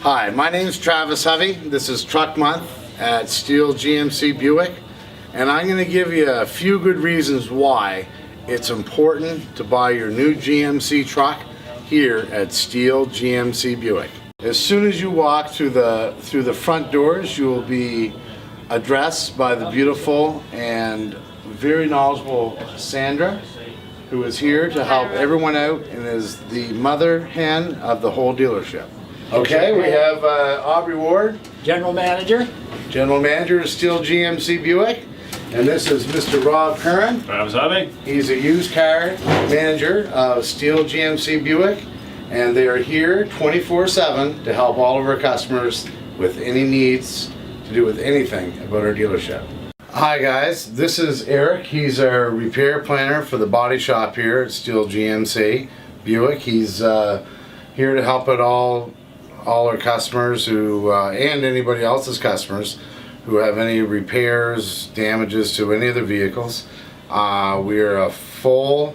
Hi, my name is Travis Hovey. This is Truck Month at Steele GMC Buick, and I'm going to give you a few good reasons why it's important to buy your new GMC truck here at Steele GMC Buick. As soon as you walk through the front doors, you will be addressed by the beautiful and very knowledgeable Sandra, who is here to help everyone out and is the mother hen of the whole dealership. Okay, we have Aubrey Ward, General Manager. General Manager of Steele GMC Buick, and this is Mr. Rob Curran. Travis Hovey. He's a used car manager of Steele GMC Buick, and they are here 24/7 to help all of our customers with any needs to do with anything about our dealership. Hi guys, this is Eric. He's our repair planner for the body shop here at Steele GMC Buick. He's here to help out all our customers who and anybody else's customers who have any repairs, damages to any of their vehicles. We are a full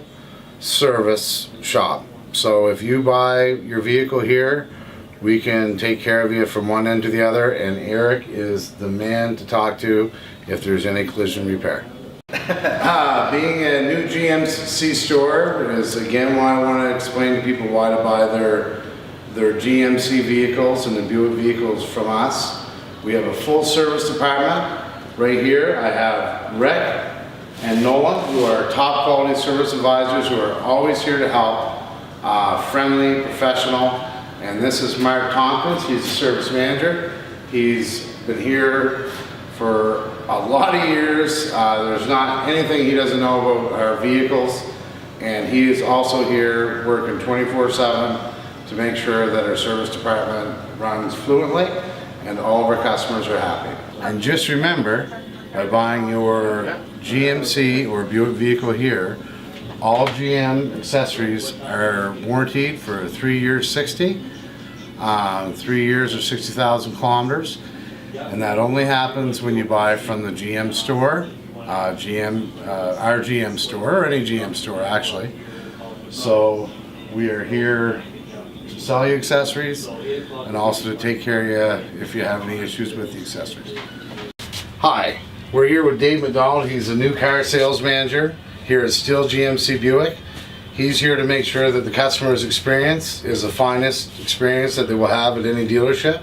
service shop, so if you buy your vehicle here, we can take care of you from one end to the other, and Eric is the man to talk to if there's any collision repair. Being a new GMC store is again why I want to explain to people why to buy their GMC vehicles and the Buick vehicles from us. We have a full service department. Right here I have Rick and Nolan, who are top quality service advisors who are always here to help, friendly, professional. And this is Mark Tompkins. He's the service manager. He's been here for a lot of years. There's not anything he doesn't know about our vehicles, and he is also here working 24/7 to make sure that our service department runs fluently and all of our customers are happy. And just remember, by buying your GMC or Buick vehicle here, all GM accessories are warranted for 3 years 60, 3 years or 60,000 kilometers, and that only happens when you buy from the GM store, our GM store, or any GM store actually. So we are here to sell you accessories and also to take care of you if you have any issues with the accessories. Hi, we're here with Dave McDonald. He's a new car sales manager here at Steele GMC Buick. He's here to make sure that the customer's experience is the finest experience that they will have at any dealership.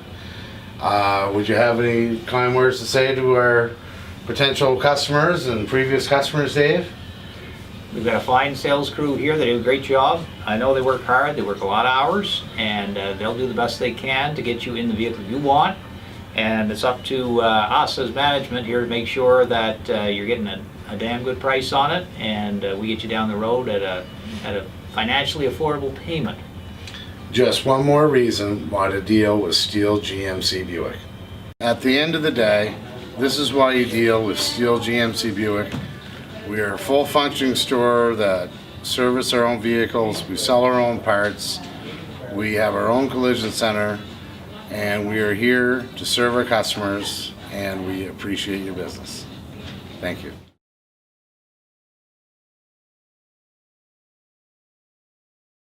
Would you have any kind words to say to our potential customers and previous customers, Dave? We've got a fine sales crew here. They do a great job. I know they work hard. They work a lot of hours, and they'll do the best they can to get you in the vehicle you want. And it's up to us as management here to make sure that you're getting a damn good price on it, and we get you down the road at a financially affordable payment. Just one more reason why to deal with Steele GMC Buick. At the end of the day, this is why you deal with Steele GMC Buick. We are a full functioning store that service our own vehicles, we sell our own parts, we have our own collision center, and we are here to serve our customers, and we appreciate your business. Thank you.